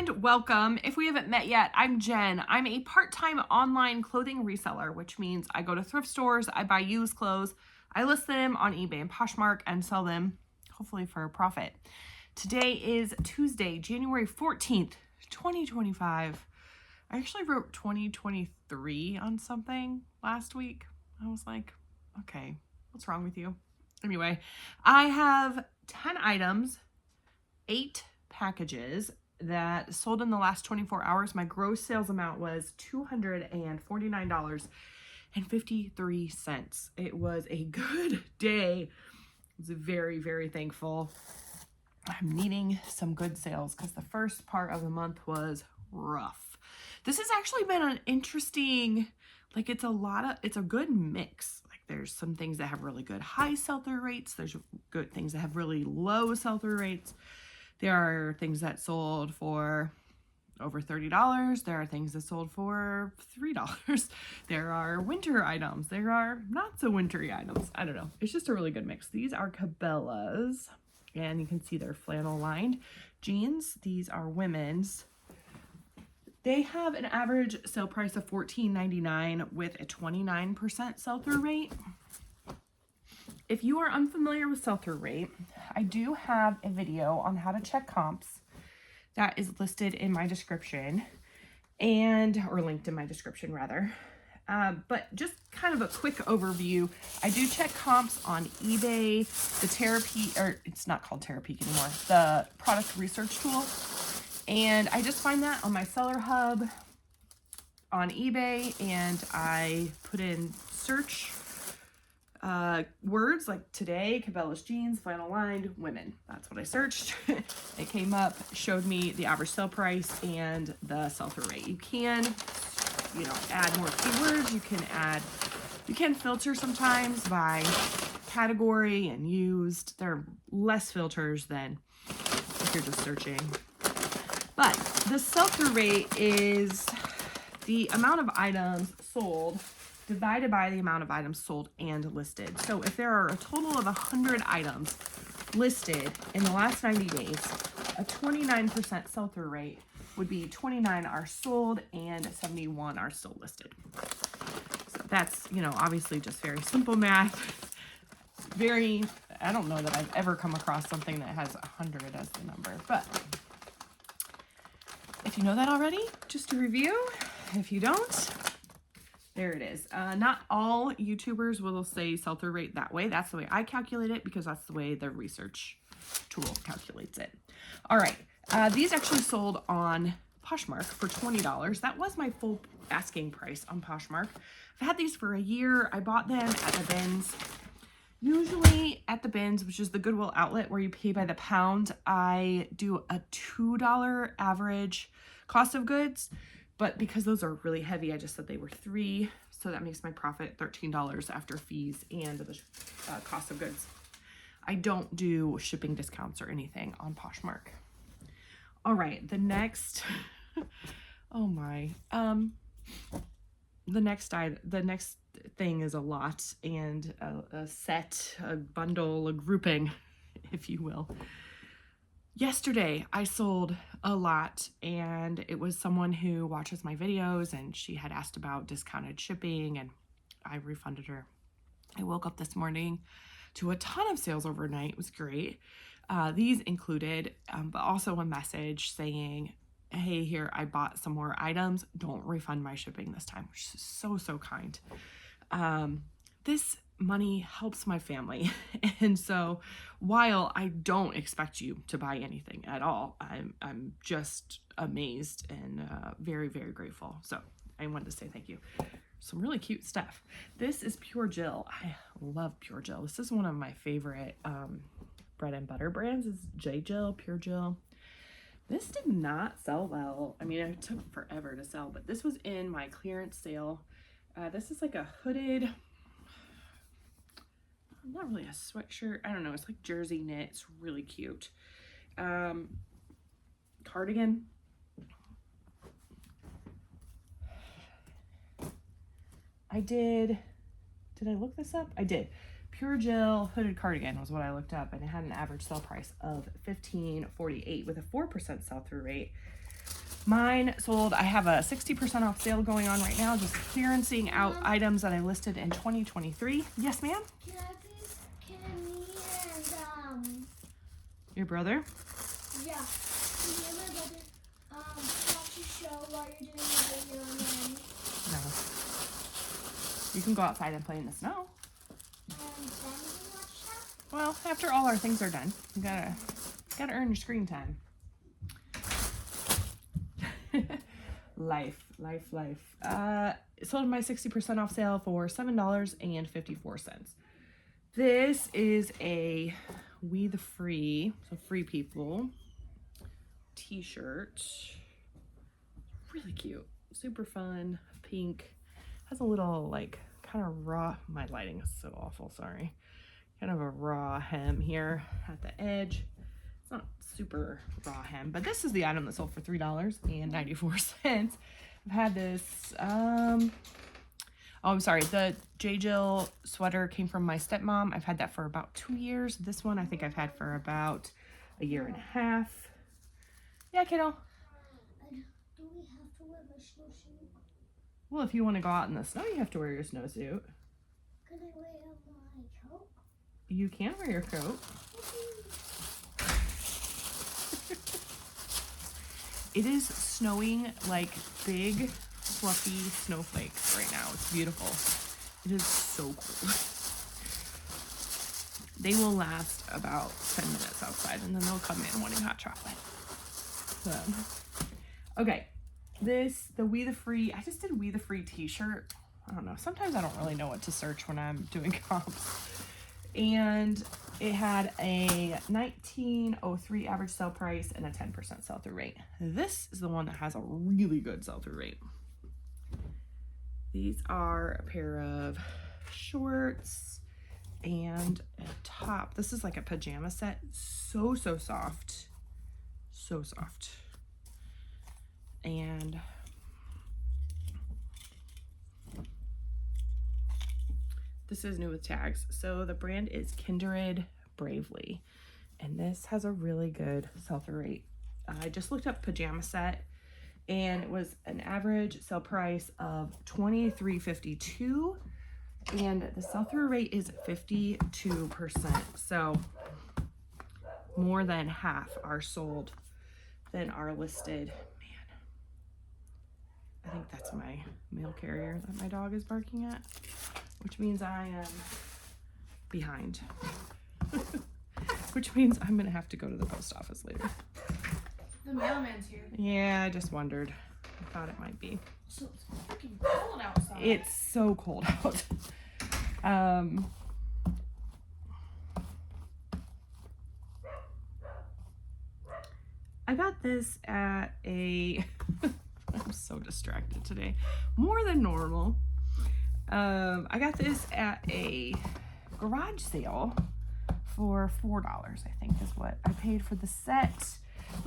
and welcome. If we haven't met yet, I'm Jen. I'm a part-time online clothing reseller, which means I go to thrift stores, I buy used clothes, I list them on eBay and Poshmark and sell them, hopefully for a profit. Today is Tuesday, January 14th, 2025. I actually wrote 2023 on something last week. I was like, okay, what's wrong with you? Anyway, I have 10 items, 8 packages that sold in the last 24 hours. My gross sales amount was $249.53. It was a good day. I was very, very thankful. I'm needing some good sales because the first part of the month was rough. This has actually been an interesting, it's a good mix. Like there's some things that have really good high sell-through rates. There's good things that have really low sell-through rates. There are things that sold for over $30. There are things that sold for $3. There are winter items. There are not so wintry items. I don't know. It's just a really good mix. These are Cabela's, and you can see they're flannel lined jeans. These are women's. They have an average sale price of $14.99 with a 29% sell-through rate. If you are unfamiliar with sell-through rate, I do have a video on how to check comps that is listed in my description or linked in my description rather. But just kind of a quick overview. I do check comps on eBay, it's not called Terapeak anymore, the product research tool. And I just find that on my seller hub on eBay, and I put in search words like today, Cabela's jeans, flannel lined, women. That's what I searched. It came up, showed me the average sale price and the sell-through rate. You can, add more keywords. You can filter sometimes by category and used. There are less filters than if you're just searching. But the sell-through rate is the amount of items sold divided by the amount of items sold and listed. So if there are a total of 100 items listed in the last 90 days, a 29% sell-through rate would be 29 are sold and 71 are still listed. So that's, obviously just very simple math. I don't know that I've ever come across something that has 100 as the number, but if you know that already, just to review. If you don't, there it is. Not all YouTubers will say sell-through rate that way. That's the way I calculate it because that's the way the research tool calculates it. All right. These actually sold on Poshmark for $20. That was my full asking price on Poshmark. I've had these for a year. I bought them at the bins. Usually at the bins, which is the Goodwill outlet where you pay by the pound, I do a $2 average cost of goods. But because those are really heavy, I just said they were $3. So that makes my profit $13 after fees and the cost of goods. I don't do shipping discounts or anything on Poshmark. All right, the next, oh my, the next thing is a lot and a set, a bundle, a grouping, if you will. Yesterday, I sold a lot, and it was someone who watches my videos, and she had asked about discounted shipping, and I refunded her. I woke up this morning to a ton of sales overnight. It was great. These included, but also a message saying, hey, here, I bought some more items. Don't refund my shipping this time, which is so, so kind. This money helps my family. And so while I don't expect you to buy anything at all, I'm just amazed and very, very grateful. So I wanted to say thank you. Some really cute stuff. This is Pure Jill. I love Pure Jill. This is one of my favorite bread and butter brands. Is J Jill, Pure Jill. This did not sell well. I mean, it took forever to sell, but this was in my clearance sale. This is like a hooded, not really a sweatshirt. I don't know. It's like jersey knit. It's really cute. Cardigan. Did I look this up? I did. Pure Jill hooded cardigan was what I looked up, and it had an average sell price of $15.48 with a 4% sell-through rate. Mine sold, I have a 60% off sale going on right now, just clearancing out items that I listed in 2023. Yes, ma'am? Can I please, can me and, Your brother? yeah, can me and my brother, watch a show while you're doing the video and then, No. You can go outside and play in the snow. we can watch that? Well, after all our things are done, you gotta earn your screen time. Life. Sold my 60% off sale for $7.54. This is a We the Free, so Free People t-shirt. Really cute, super fun, pink. Has a little like kind of raw, my lighting is so awful, sorry. Kind of a raw hem here at the edge. It's not super raw hem, but this is the item that sold for $3.94. I've had this, oh, I'm sorry, the J. Jill sweater came from my stepmom. I've had that for about 2 years. This one I think I've had for about a year and a half. Yeah, kiddo. Do we have to wear my snowsuit? Well, if you want to go out in the snow, you have to wear your snowsuit. Can I wear my coat? You can wear your coat. It is snowing like big, fluffy snowflakes right now. It's beautiful. It is so cold. They will last about 10 minutes outside and then they'll come in wanting hot chocolate. So, okay. The We the Free, I just did We the Free t-shirt. I don't know. Sometimes I don't really know what to search when I'm doing comps. And it had a $19.03 average sale price and a 10% sell-through rate. This is the one that has a really good sell-through rate. These are a pair of shorts and a top. This is like a pajama set. So soft. So soft. And this is new with tags. So the brand is Kindred Bravely. And this has a really good sell-through rate. I just looked up pajama set and it was an average sale price of $23.52 and the sell-through rate is 52%. So more than half are sold than are listed. Man, I think that's my mail carrier that my dog is barking at, which means I am behind. Which means I'm gonna have to go to the post office later. The mailman's here. Yeah, I just wondered. I thought it might be. So it's freaking cold outside. It's so cold out. I got this at a, I'm so distracted today, more than normal. I got this at a garage sale for $4, I think is what I paid for the set.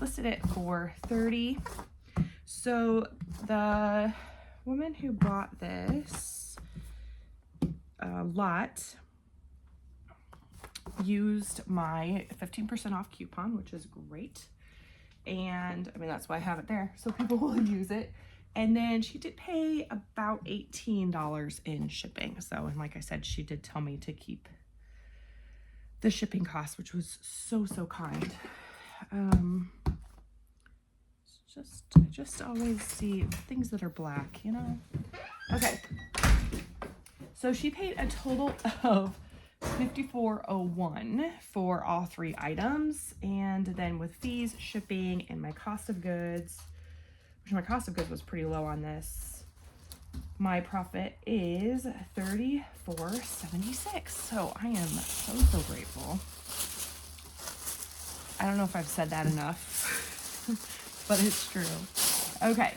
Listed it for $30. So the woman who bought this lot used my 15% off coupon, which is great. And I mean, that's why I have it there, so people will use it. And then she did pay about $18 in shipping. So, and like I said, she did tell me to keep the shipping cost, which was so kind. I just always see things that are black, you know? Okay. So she paid a total of $54.01 for all 3 items. And then with fees, shipping, and my cost of goods, which my cost of goods was pretty low on this, my profit is $34.76. So I am so grateful. I don't know if I've said that enough, but it's true. Okay.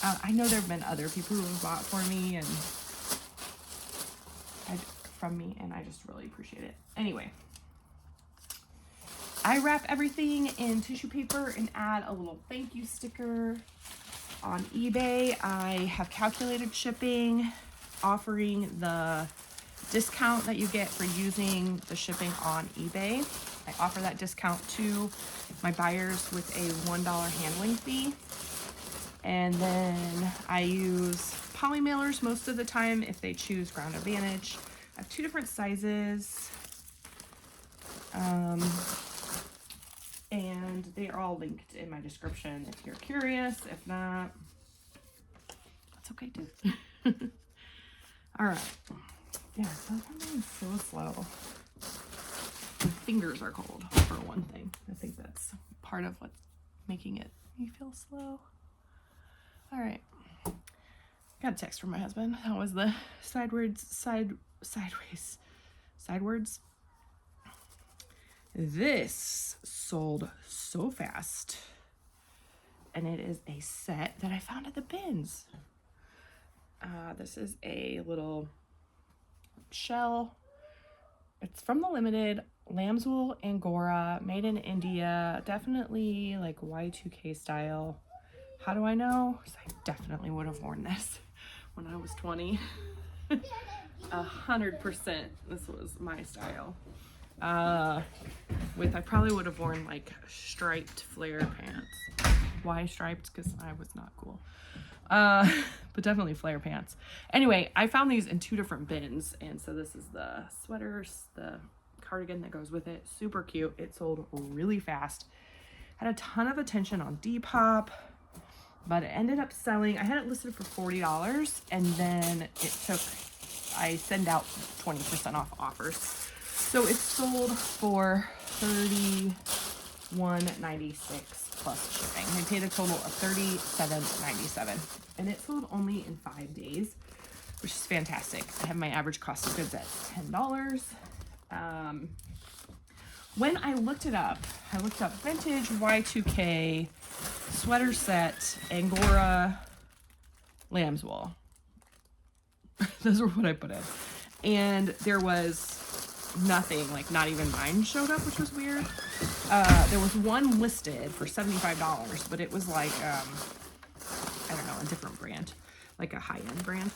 I know there have been other people who have bought for me and I just really appreciate it. Anyway, I wrap everything in tissue paper and add a little thank you sticker. On eBay, I have calculated shipping, offering the discount that you get for using the shipping on eBay. I offer that discount to my buyers with a $1 handling fee. And then I use poly mailers most of the time if they choose Ground Advantage. I have 2 different sizes. And they are all linked in my description if you're curious. If not, that's okay too. All right. Yeah, so I'm moving so slow. My fingers are cold for one thing. I think that's part of what's making it me feel slow. All right. Got a text from my husband. That was the sideways. This sold so fast. And it is a set that I found at the bins. This is a little shell. It's from the Limited, lambswool Angora, made in India. Definitely like Y2K style. How do I know? Because I definitely would have worn this when I was 20. 100% this was my style. I probably would have worn like striped flare pants. Why striped? Because I was not cool. But definitely flare pants. Anyway, I found these in 2 different bins, and so this is the sweaters, the cardigan that goes with it. Super cute. It sold really fast. Had a ton of attention on Depop, but it ended up selling. I had it listed for $40, and then I send out 20% off offers. So it sold for $31.96 plus shipping. I paid a total of $37.97, and it sold only in 5 days, which is fantastic. I have my average cost of goods at $10. When I looked it up, I looked up vintage Y2K sweater set Angora lambswool. Those were what I put in, and there was nothing, like not even mine showed up, which was weird. There was one listed for $75, but it was like I don't know, a different brand, like a high-end brand.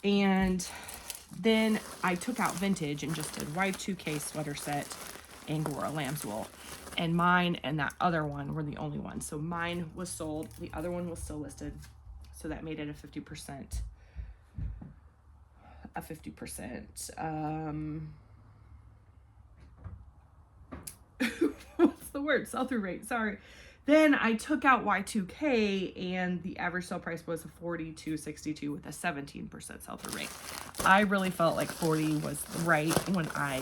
And then I took out vintage and just did Y2K sweater set Angora lambswool, and mine and that other one were the only ones. So mine was sold, the other one was still listed, so that made it a 50% what's the word? Sell-through rate. Sorry. Then I took out Y2K, and the average sale price was $42.62 with a 17% sell-through rate. I really felt like 40 was right when I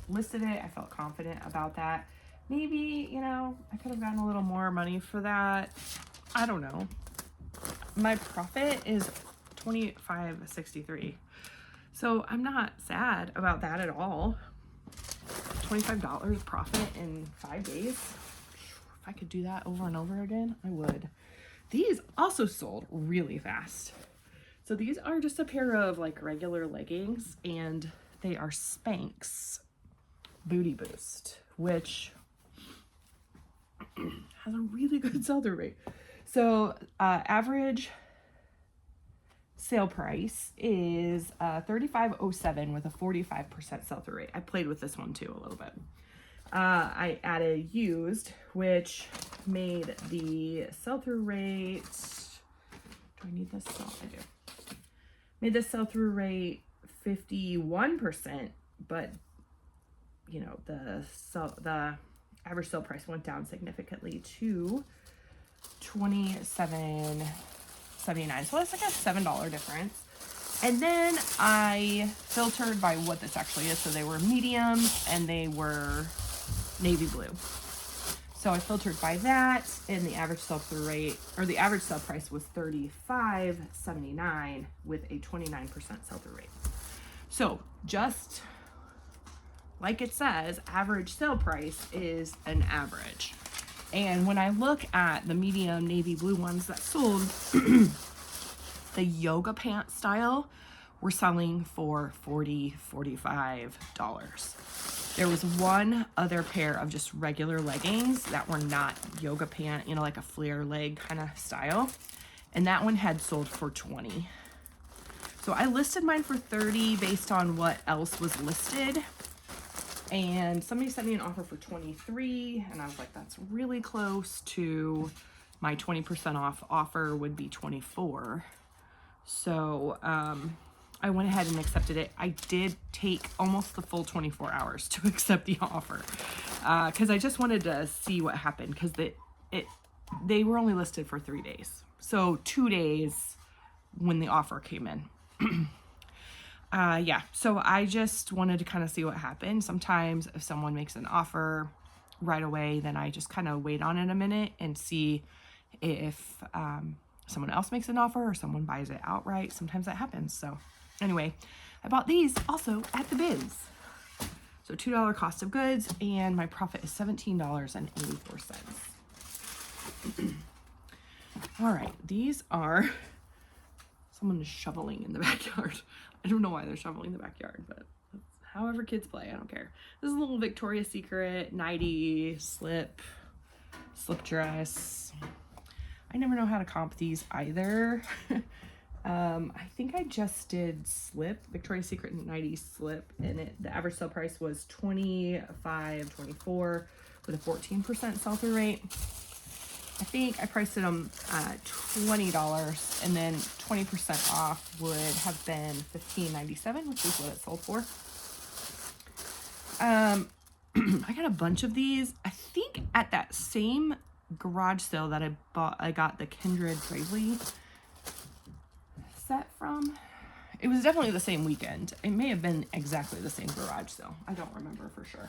listed it. I felt confident about that. Maybe, you know, I could have gotten a little more money for that. I don't know. My profit is $25.63. So I'm not sad about that at all. $25 profit in 5 days. If I could do that over and over again, I would. These also sold really fast. So these are just a pair of like regular leggings, and they are Spanx Booty Boost, which has a really good sell-through rate. So average sale price is $35.07 with a 45% sell-through rate. I played with this one too a little bit. I added used, which made the sell-through rate, do I need this? Oh, I do. Made the sell-through rate 51%, but you know, the average sale price went down significantly to $27.79. So that's like a $7 difference. And then I filtered by what this actually is. So they were medium and they were navy blue. So I filtered by that, and the average sell-through rate, or the average sale price, was $35.79 with a 29% sell-through rate. So just like it says, average sale price is an average. And when I look at the medium navy blue ones that sold, the yoga pant style were selling for $40, $45. There was one other pair of just regular leggings that were not yoga pant, you know, like a flare leg kind of style. And that one had sold for $20. So I listed mine for $30 based on what else was listed. And somebody sent me an offer for $23, and I was like, that's really close to my 20% off offer would be $24. So I went ahead and accepted it. I did take almost the full 24 hours to accept the offer because I just wanted to see what happened, because they were only listed for 3 days. So 2 days when the offer came in. Yeah, so I just wanted to kind of see what happened. Sometimes if someone makes an offer right away, then I just kind of wait on it a minute and see if someone else makes an offer or someone buys it outright. Sometimes that happens. So anyway, I bought these also at the Biz. So $2 cost of goods, and my profit is $17.84. All right, these are, someone is shoveling in the backyard. I don't know why they're shoveling the backyard, but that's however kids play, I don't care. This is a little Victoria's Secret nightie slip dress. I never know how to comp these either. I think I just did slip, Victoria's Secret nightie slip, and the average sale price was $25.24 with a 14% sell-through rate. I think I priced it on $20, and then 20% off would have been $15.97, which is what it sold for. I got a bunch of these. I think at that same garage sale that I got the Kindred Bravely set from. It was definitely the same weekend. It may have been exactly the same garage sale. I don't remember for sure.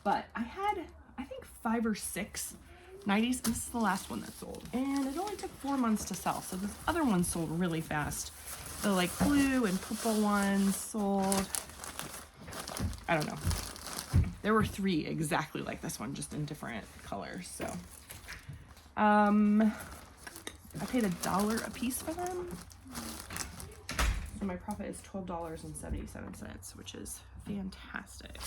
But I had, I think, 5 or 6 nighties. This is the last one that sold. And it only took 4 months to sell. So this other one sold really fast. The like blue and purple ones sold, I don't know. There were 3 exactly like this one, just in different colors. So I paid $1 a piece for them. So my profit is $12.77, which is fantastic.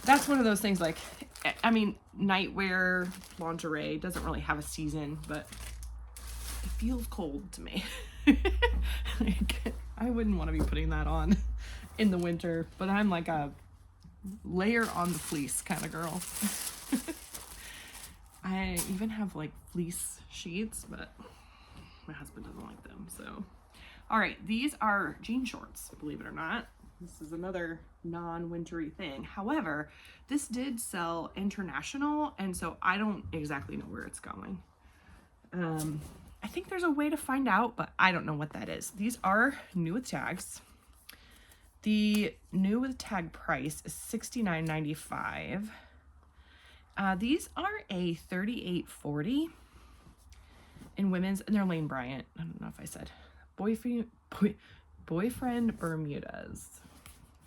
That's one of those things, like, I mean, nightwear, lingerie doesn't really have a season, but it feels cold to me. Like, I wouldn't want to be putting that on in the winter, but I'm like a layer on the fleece kind of girl. I even have like fleece sheets, but my husband doesn't like them, so. All right, these are jean shorts, believe it or not. This is another non-wintry thing. However, this did sell international, and so I don't exactly know where it's going. I think there's a way to find out, but I don't know what that is. These are new with tags. The new with tag price is $69.95. These are a 38.40 in women's, and they're Lane Bryant. I don't know if I said boyfriend Bermudas.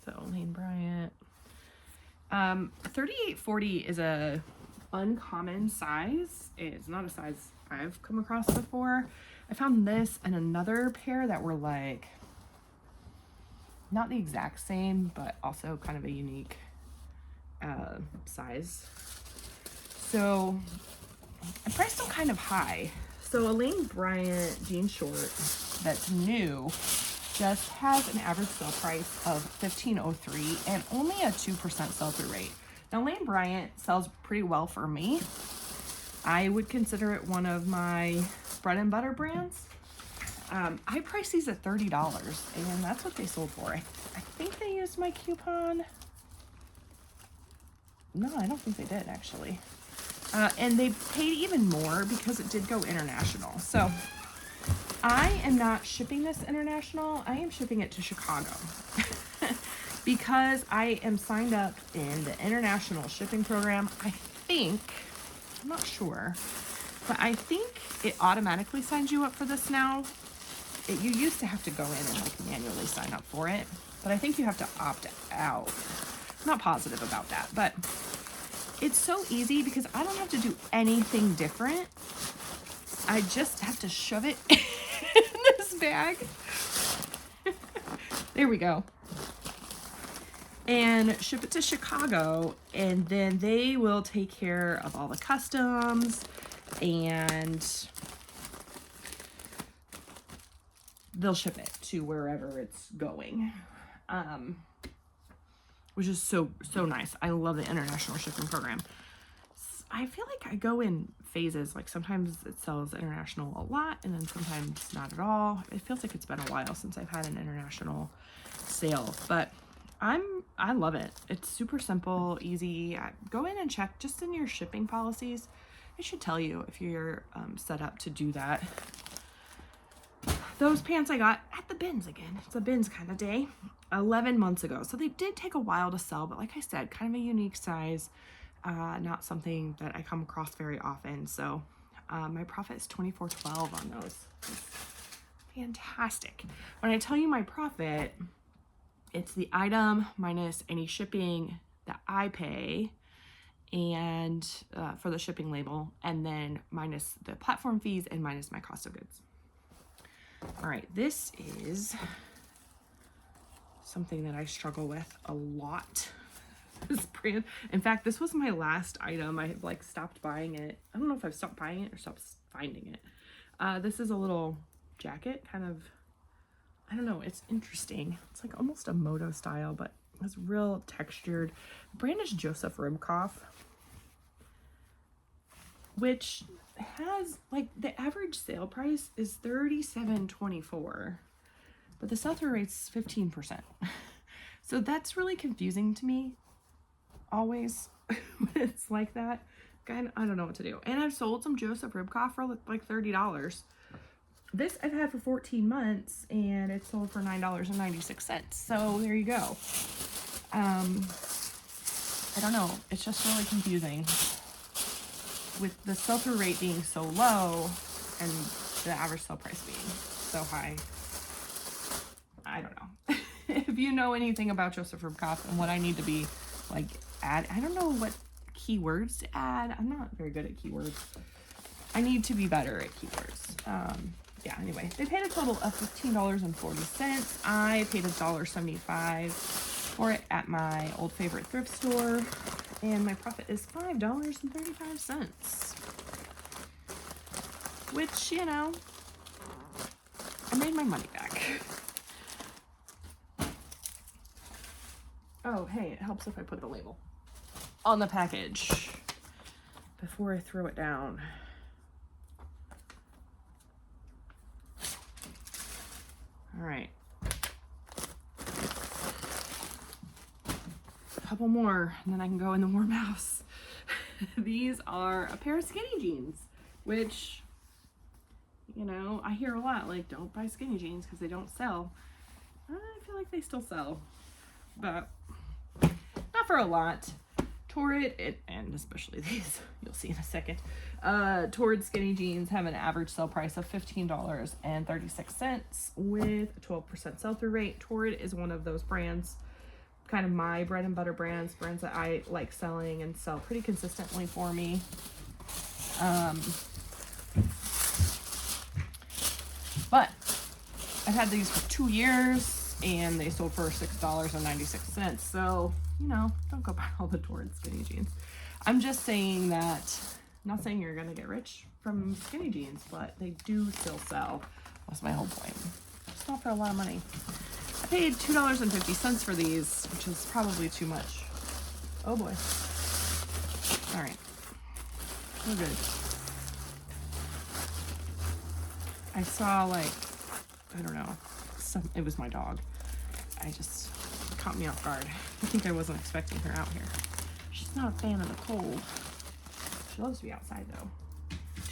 So Lane Bryant. 38.40 is a uncommon size. It's not a size I've come across before. I found this and another pair that were like not the exact same, but also kind of a unique size. So I priced them kind of high. So a Lane Bryant jean short that's new just has an average sale price of $15.03 and only a 2% sell-through rate. Now Lane Bryant sells pretty well for me. I would consider it one of my bread and butter brands. I priced these at $30, and that's what they sold for. I think they used my coupon. No, I don't think they did, actually. And they paid even more because it did go international. So I am not shipping this international. I am shipping it to Chicago because I am signed up in the international shipping program. I think, I'm not sure, but I think it automatically signs you up for this now. You used to have to go in and like manually sign up for it, but I think you have to opt out. I'm not positive about that, but it's so easy because I don't have to do anything different. I just have to shove it in this bag. There we go. And ship it to Chicago, and then they will take care of all the customs, and they'll ship it to wherever it's going. Which is so nice. I love the international shipping program. I feel like I go in phases. Like sometimes it sells international a lot and then sometimes not at all. It feels like it's been a while since I've had an international sale, but I love it. It's super simple, easy. Go in and check just in your shipping policies. It should tell you if you're set up to do that. Those pants I got at the bins again. It's a bins kind of day. 11 months ago. So they did take a while to sell, but like I said, kind of a unique size. Not something that I come across very often. So my profit is $24.12 on those. It's fantastic. When I tell you my profit, it's the item minus any shipping that I pay and for the shipping label, and then minus the platform fees and minus my cost of goods. All right, this is something that I struggle with a lot. This brand, in fact, this was my last item. I have like stopped buying it. I don't know if I've stopped buying it or stopped finding it. This is a little jacket, kind of, I don't know, it's interesting. It's like almost a moto style, but it's real textured. The brand is Joseph Ribkoff, which has like the average sale price is $37.24, but the sell-through rate's 15%. So that's really confusing to me always when it's like that. I don't know what to do. And I've sold some Joseph Ribkoff for like $30. This I've had for 14 months and it sold for $9.96. So there you go. I don't know. It's just really confusing with the sell-through rate being so low and the average sale price being so high. I don't know. If you know anything about Joseph Ribkoff and what I need to be like add, I don't know what keywords to add. I'm not very good at keywords. I need to be better at keywords. Yeah, anyway, they paid a total of $15.40. I paid $1.75 for it at my old favorite thrift store, and my profit is $5.35, which, you know, I made my money back. Oh, hey, it helps if I put the label on the package before I throw it down. All right. A couple more, and then I can go in the warm house. These are a pair of skinny jeans, which, you know, I hear a lot, like, don't buy skinny jeans because they don't sell. I feel like they still sell, but not for a lot. Torrid, and especially these, you'll see in a second, Torrid skinny jeans have an average sale price of $15.36 with a 12% sell-through rate. Torrid is one of those brands, kind of my bread and butter brands that I like selling and sell pretty consistently for me. But I've had these for 2 years and they sold for $6.96. So, you know, don't go buy all the Torrid skinny jeans. I'm just saying that, I'm not saying you're gonna get rich from skinny jeans, but they do still sell. That's my whole point. It's not for a lot of money. I paid $2.50 for these, which is probably too much. Oh boy. All right, we're good. I saw, like, I don't know, it was my dog. It caught me off guard. I think I wasn't expecting her out here. She's not a fan of the cold. She loves to be outside though.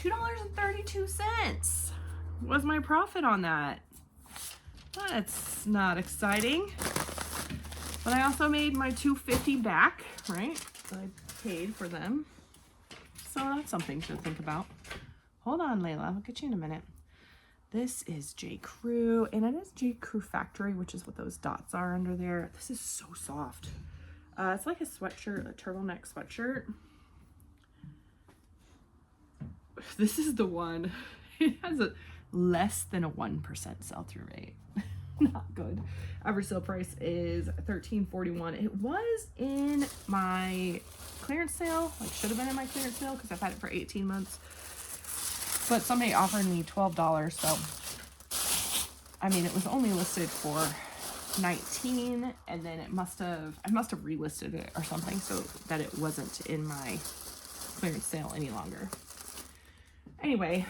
$2.32 was my profit on that. That's not exciting. But I also made my $2.50 back, right? That I paid for them. So that's something to think about. Hold on, Layla. I'll get you in a minute. This is J. Crew, and it is J. Crew Factory, which is what those dots are under there. This is so soft. It's like a sweatshirt, a turtleneck sweatshirt. This is the one. It has a less than a 1% sell-through rate. Not good. Average sale price is $13.41. It was in my clearance sale, like should have been in my clearance sale because I've had it for 18 months. But somebody offered me $12, so I mean, it was only listed for $19, and then I must have relisted it or something so that it wasn't in my clearance sale any longer. Anyway,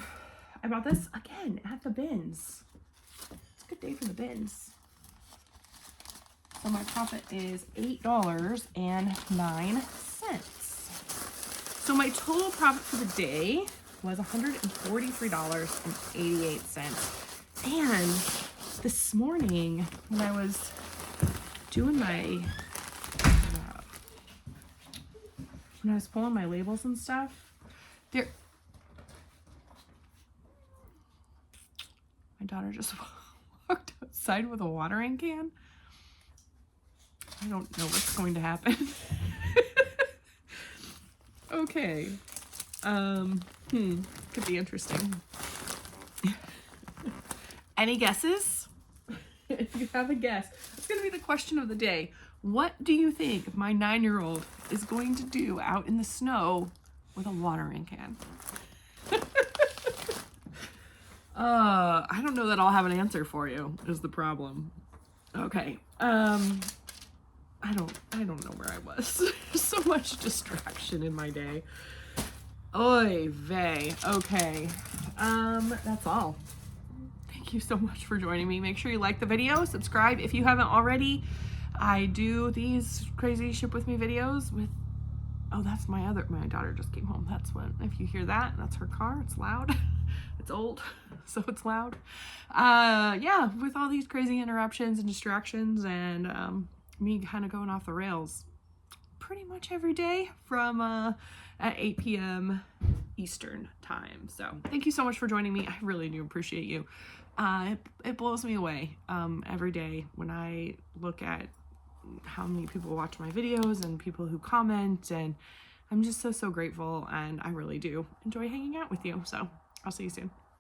I bought this again at the bins. It's a good day for the bins. So my profit is $8.09. So my total profit for the day was $143.88. And this morning when I was doing my, when I was pulling my labels and stuff, my daughter just walked outside with a watering can. I don't know what's going to happen. Okay. Could be interesting. Any guesses? If you have a guess, it's going to be the question of the day. What do you think my 9-year-old is going to do out in the snow with a watering can? I don't know that I'll have an answer for you, is the problem. Okay. I don't know where I was. There's so much distraction in my day. Oy vey. Okay. That's all. Thank you so much for joining me. Make sure you like the video, subscribe if you haven't already. I do these crazy ship with me videos with, oh, that's my daughter just came home. That's when, if you hear that, that's her car. It's loud. It's old, so it's loud. Yeah, with all these crazy interruptions and distractions and me kind of going off the rails pretty much every day from at 8 p.m. Eastern time. So thank you so much for joining me. I really do appreciate you. It blows me away every day when I look at how many people watch my videos and people who comment, and I'm just so grateful, and I really do enjoy hanging out with you. So I'll see you soon.